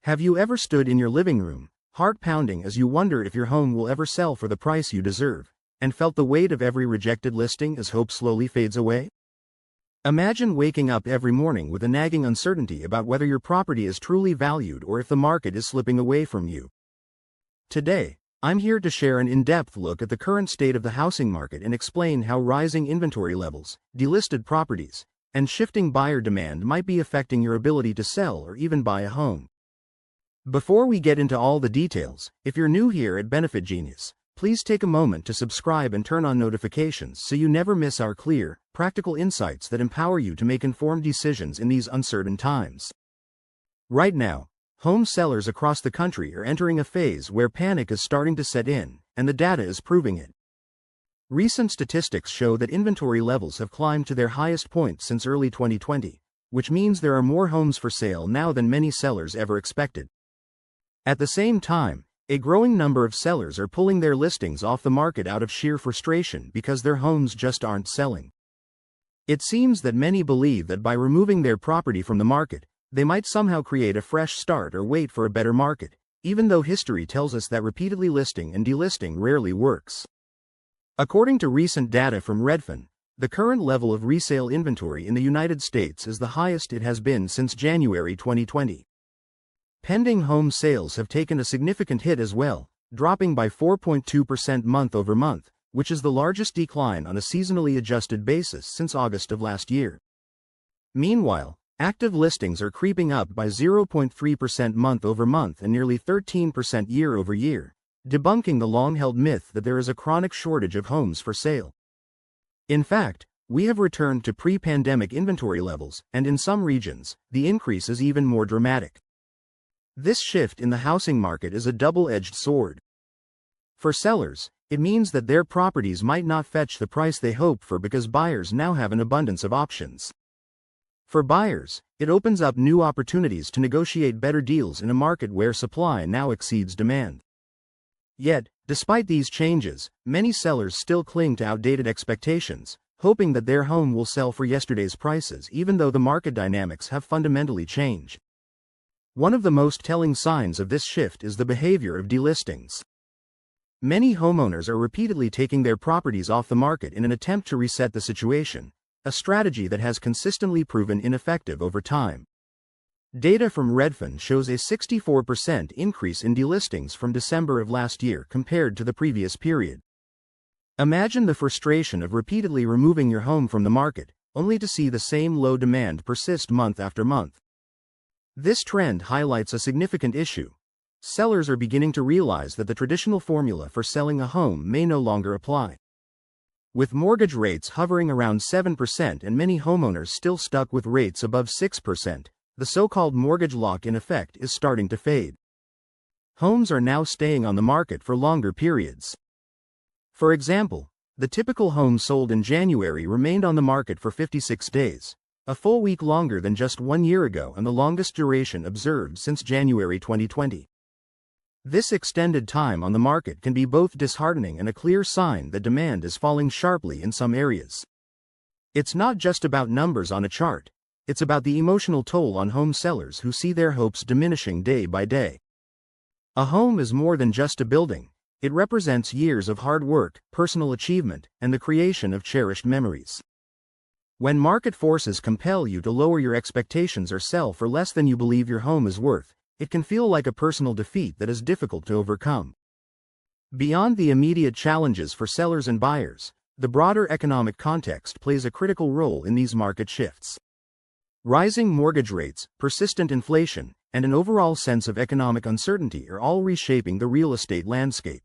Have you ever stood in your living room, heart pounding as you wonder if your home will ever sell for the price you deserve, and felt the weight of every rejected listing as hope slowly fades away? Imagine waking up every morning with a nagging uncertainty about whether your property is truly valued or if the market is slipping away from you. Today, I'm here to share an in-depth look at the current state of the housing market and explain how rising inventory levels, delisted properties, and shifting buyer demand might be affecting your ability to sell or even buy a home. Before we get into all the details, if you're new here at Benefit Genius, please take a moment to subscribe and turn on notifications so you never miss our clear, practical insights that empower you to make informed decisions in these uncertain times. Right now, home sellers across the country are entering a phase where panic is starting to set in, and the data is proving it. Recent statistics show that inventory levels have climbed to their highest point since early 2020, which means there are more homes for sale now than many sellers ever expected. At the same time, a growing number of sellers are pulling their listings off the market out of sheer frustration because their homes just aren't selling. It seems that many believe that by removing their property from the market, they might somehow create a fresh start or wait for a better market, even though history tells us that repeatedly listing and delisting rarely works. According to recent data from Redfin, the current level of resale inventory in the United States is the highest it has been since January 2020. Pending home sales have taken a significant hit as well, dropping by 4.2% month-over-month, which is the largest decline on a seasonally adjusted basis since August of last year. Meanwhile, active listings are creeping up by 0.3% month-over-month and nearly 13% year-over-year, debunking the long-held myth that there is a chronic shortage of homes for sale. In fact, we have returned to pre-pandemic inventory levels, and in some regions, the increase is even more dramatic. This shift in the housing market is a double-edged sword. For sellers, it means that their properties might not fetch the price they hope for because buyers now have an abundance of options. For buyers, it opens up new opportunities to negotiate better deals in a market where supply now exceeds demand. Yet, despite these changes, many sellers still cling to outdated expectations, hoping that their home will sell for yesterday's prices even though the market dynamics have fundamentally changed. One of the most telling signs of this shift is the behavior of delistings. Many homeowners are repeatedly taking their properties off the market in an attempt to reset the situation, a strategy that has consistently proven ineffective over time. Data from Redfin shows a 64% increase in delistings from December of last year compared to the previous period. Imagine the frustration of repeatedly removing your home from the market, only to see the same low demand persist month after month. This trend highlights a significant issue. Sellers are beginning to realize that the traditional formula for selling a home may no longer apply. With mortgage rates hovering around 7% and many homeowners still stuck with rates above 6%, the so-called mortgage lock-in effect is starting to fade. Homes are now staying on the market for longer periods. For example, the typical home sold in January remained on the market for 56 days. A full week longer than just 1 year ago and the longest duration observed since January 2020. This extended time on the market can be both disheartening and a clear sign that demand is falling sharply in some areas. It's not just about numbers on a chart, it's about the emotional toll on home sellers who see their hopes diminishing day by day. A home is more than just a building, it represents years of hard work, personal achievement, and the creation of cherished memories. When market forces compel you to lower your expectations or sell for less than you believe your home is worth, it can feel like a personal defeat that is difficult to overcome. Beyond the immediate challenges for sellers and buyers, the broader economic context plays a critical role in these market shifts. Rising mortgage rates, persistent inflation, and an overall sense of economic uncertainty are all reshaping the real estate landscape.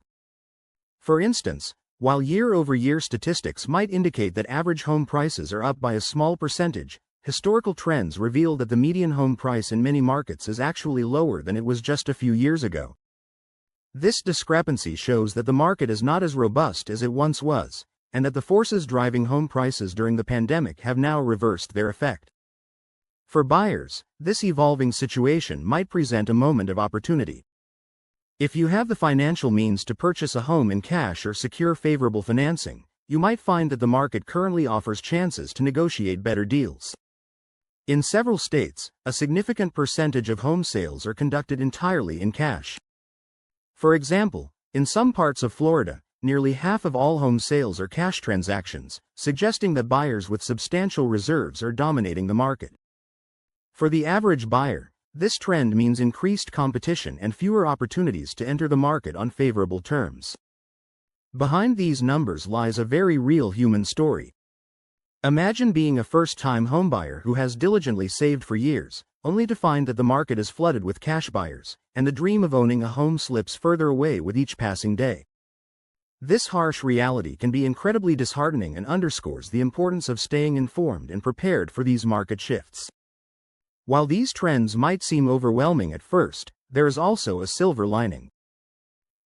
For instance, while year-over-year statistics might indicate that average home prices are up by a small percentage, historical trends reveal that the median home price in many markets is actually lower than it was just a few years ago. This discrepancy shows that the market is not as robust as it once was, and that the forces driving home prices during the pandemic have now reversed their effect. For buyers, this evolving situation might present a moment of opportunity. If you have the financial means to purchase a home in cash or secure favorable financing, you might find that the market currently offers chances to negotiate better deals. In several states, a significant percentage of home sales are conducted entirely in cash. For example, in some parts of Florida, nearly half of all home sales are cash transactions, suggesting that buyers with substantial reserves are dominating the market. For the average buyer, this trend means increased competition and fewer opportunities to enter the market on favorable terms. Behind these numbers lies a very real human story. Imagine being a first-time homebuyer who has diligently saved for years, only to find that the market is flooded with cash buyers, and the dream of owning a home slips further away with each passing day. This harsh reality can be incredibly disheartening and underscores the importance of staying informed and prepared for these market shifts. While these trends might seem overwhelming at first, there is also a silver lining.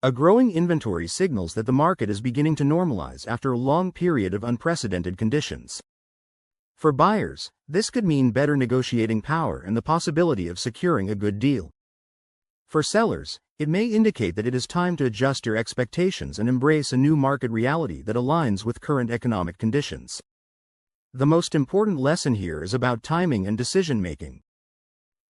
A growing inventory signals that the market is beginning to normalize after a long period of unprecedented conditions. For buyers, this could mean better negotiating power and the possibility of securing a good deal. For sellers, it may indicate that it is time to adjust your expectations and embrace a new market reality that aligns with current economic conditions. The most important lesson here is about timing and decision-making.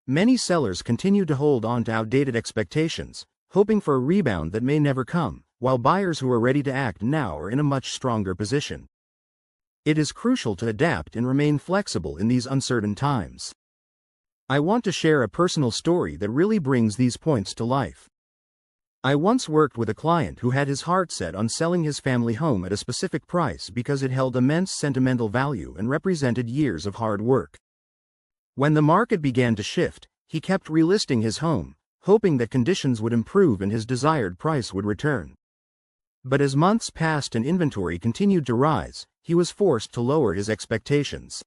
Many sellers continue to hold on to outdated expectations, hoping for a rebound that may never come, while buyers who are ready to act now are in a much stronger position. It is crucial to adapt and remain flexible in these uncertain times. I want to share a personal story that really brings these points to life. I once worked with a client who had his heart set on selling his family home at a specific price because it held immense sentimental value and represented years of hard work. When the market began to shift, he kept relisting his home, hoping that conditions would improve and his desired price would return. But as months passed and inventory continued to rise, he was forced to lower his expectations.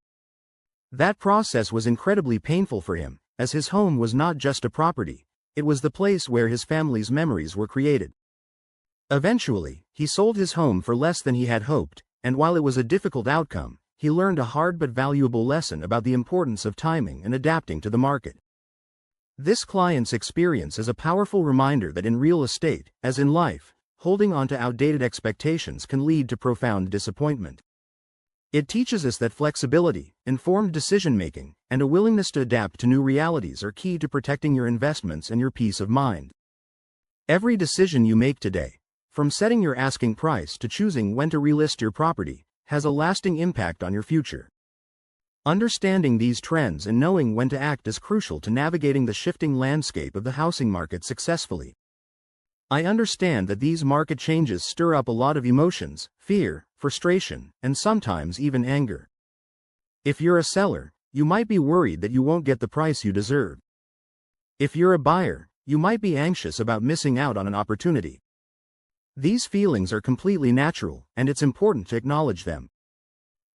That process was incredibly painful for him, as his home was not just a property, it was the place where his family's memories were created. Eventually, he sold his home for less than he had hoped, and while it was a difficult outcome, he learned a hard but valuable lesson about the importance of timing and adapting to the market. This client's experience is a powerful reminder that in real estate, as in life, holding on to outdated expectations can lead to profound disappointment. It teaches us that flexibility, informed decision-making, and a willingness to adapt to new realities are key to protecting your investments and your peace of mind. Every decision you make today, from setting your asking price to choosing when to relist your property, has a lasting impact on your future. Understanding these trends and knowing when to act is crucial to navigating the shifting landscape of the housing market successfully. I understand that these market changes stir up a lot of emotions, fear, frustration, and sometimes even anger. If you're a seller, you might be worried that you won't get the price you deserve. If you're a buyer, you might be anxious about missing out on an opportunity. These feelings are completely natural, and it's important to acknowledge them.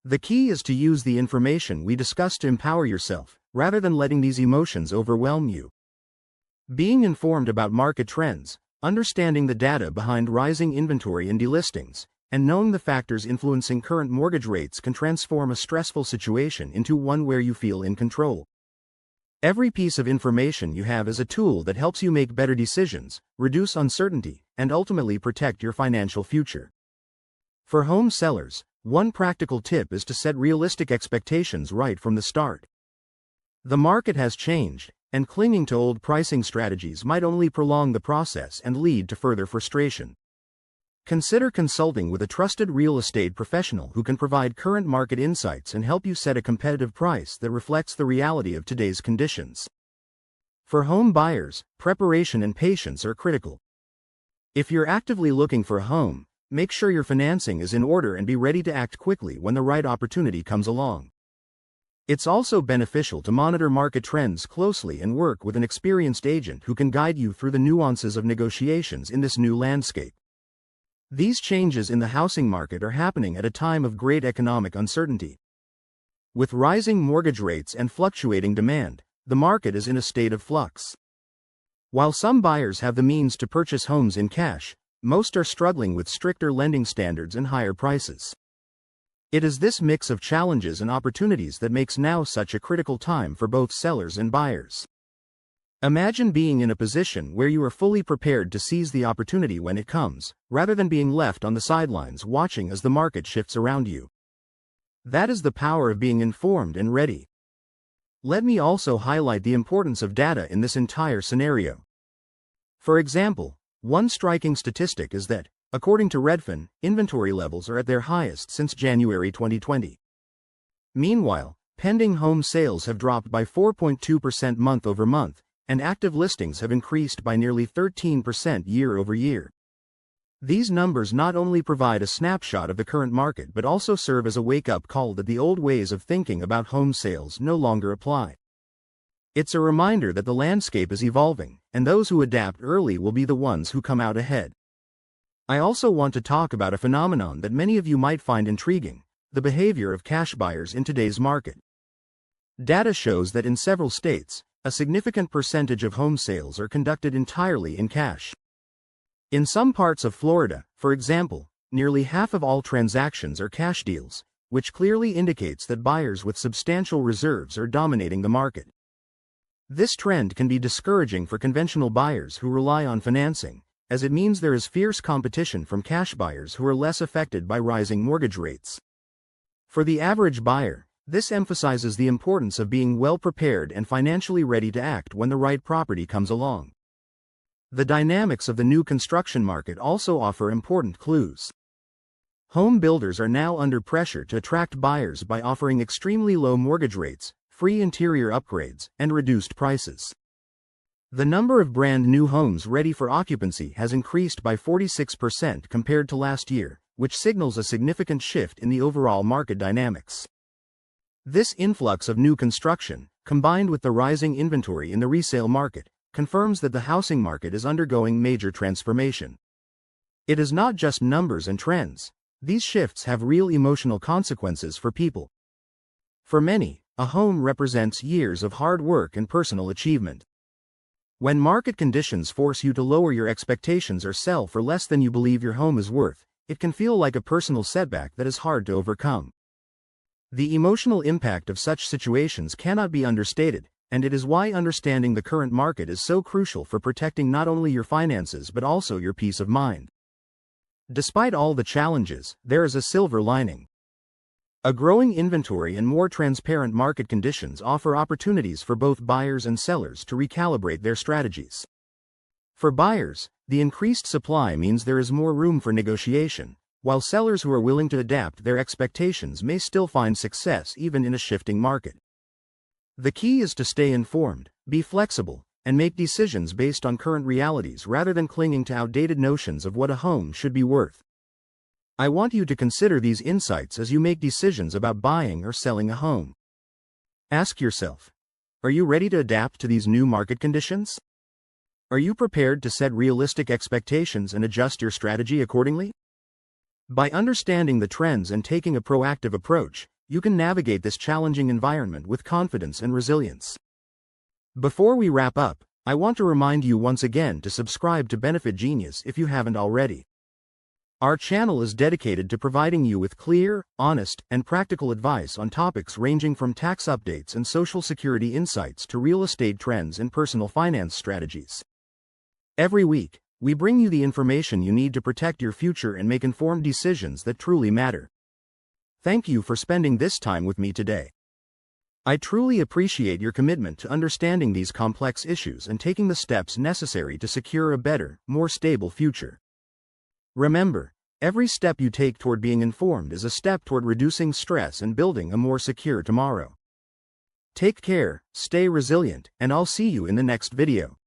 The key is to use the information we discussed to empower yourself, rather than letting these emotions overwhelm you. Being informed about market trends, understanding the data behind rising inventory and delistings, and knowing the factors influencing current mortgage rates can transform a stressful situation into one where you feel in control. Every piece of information you have is a tool that helps you make better decisions, reduce uncertainty, and ultimately protect your financial future. For home sellers, one practical tip is to set realistic expectations right from the start. The market has changed, and clinging to old pricing strategies might only prolong the process and lead to further frustration. Consider consulting with a trusted real estate professional who can provide current market insights and help you set a competitive price that reflects the reality of today's conditions. For home buyers, preparation and patience are critical. If you're actively looking for a home, make sure your financing is in order and be ready to act quickly when the right opportunity comes along. It's also beneficial to monitor market trends closely and work with an experienced agent who can guide you through the nuances of negotiations in this new landscape. These changes in the housing market are happening at a time of great economic uncertainty. With rising mortgage rates and fluctuating demand, the market is in a state of flux. While some buyers have the means to purchase homes in cash, most are struggling with stricter lending standards and higher prices. It is this mix of challenges and opportunities that makes now such a critical time for both sellers and buyers. Imagine being in a position where you are fully prepared to seize the opportunity when it comes, rather than being left on the sidelines watching as the market shifts around you. That is the power of being informed and ready. Let me also highlight the importance of data in this entire scenario. For example, one striking statistic is that, according to Redfin, inventory levels are at their highest since January 2020. Meanwhile, pending home sales have dropped by 4.2% month over month, and active listings have increased by nearly 13% year over year. These numbers not only provide a snapshot of the current market but also serve as a wake-up call that the old ways of thinking about home sales no longer apply. It's a reminder that the landscape is evolving, and those who adapt early will be the ones who come out ahead. I also want to talk about a phenomenon that many of you might find intriguing: the behavior of cash buyers in today's market. Data shows that in several states, a significant percentage of home sales are conducted entirely in cash. In some parts of Florida, for example, nearly half of all transactions are cash deals, which clearly indicates that buyers with substantial reserves are dominating the market. This trend can be discouraging for conventional buyers who rely on financing, as it means there is fierce competition from cash buyers who are less affected by rising mortgage rates. For the average buyer, this emphasizes the importance of being well prepared and financially ready to act when the right property comes along. The dynamics of the new construction market also offer important clues. Home builders are now under pressure to attract buyers by offering extremely low mortgage rates, free interior upgrades, and reduced prices. The number of brand new homes ready for occupancy has increased by 46% compared to last year, which signals a significant shift in the overall market dynamics. This influx of new construction, combined with the rising inventory in the resale market, confirms that the housing market is undergoing major transformation. It is not just numbers and trends. These shifts have real emotional consequences for people. For many, a home represents years of hard work and personal achievement. When market conditions force you to lower your expectations or sell for less than you believe your home is worth, it can feel like a personal setback that is hard to overcome. The emotional impact of such situations cannot be understated, and it is why understanding the current market is so crucial for protecting not only your finances but also your peace of mind. Despite all the challenges, there is a silver lining. A growing inventory and more transparent market conditions offer opportunities for both buyers and sellers to recalibrate their strategies. For buyers, the increased supply means there is more room for negotiation, while sellers who are willing to adapt their expectations may still find success even in a shifting market. The key is to stay informed, be flexible, and make decisions based on current realities rather than clinging to outdated notions of what a home should be worth. I want you to consider these insights as you make decisions about buying or selling a home. Ask yourself, are you ready to adapt to these new market conditions? Are you prepared to set realistic expectations and adjust your strategy accordingly? By understanding the trends and taking a proactive approach, you can navigate this challenging environment with confidence and resilience. Before we wrap up, I want to remind you once again to subscribe to Benefit Genius if you haven't already. Our channel is dedicated to providing you with clear, honest, and practical advice on topics ranging from tax updates and Social Security insights to real estate trends and personal finance strategies. Every week, we bring you the information you need to protect your future and make informed decisions that truly matter. Thank you for spending this time with me today. I truly appreciate your commitment to understanding these complex issues and taking the steps necessary to secure a better, more stable future. Remember, every step you take toward being informed is a step toward reducing stress and building a more secure tomorrow. Take care, stay resilient, and I'll see you in the next video.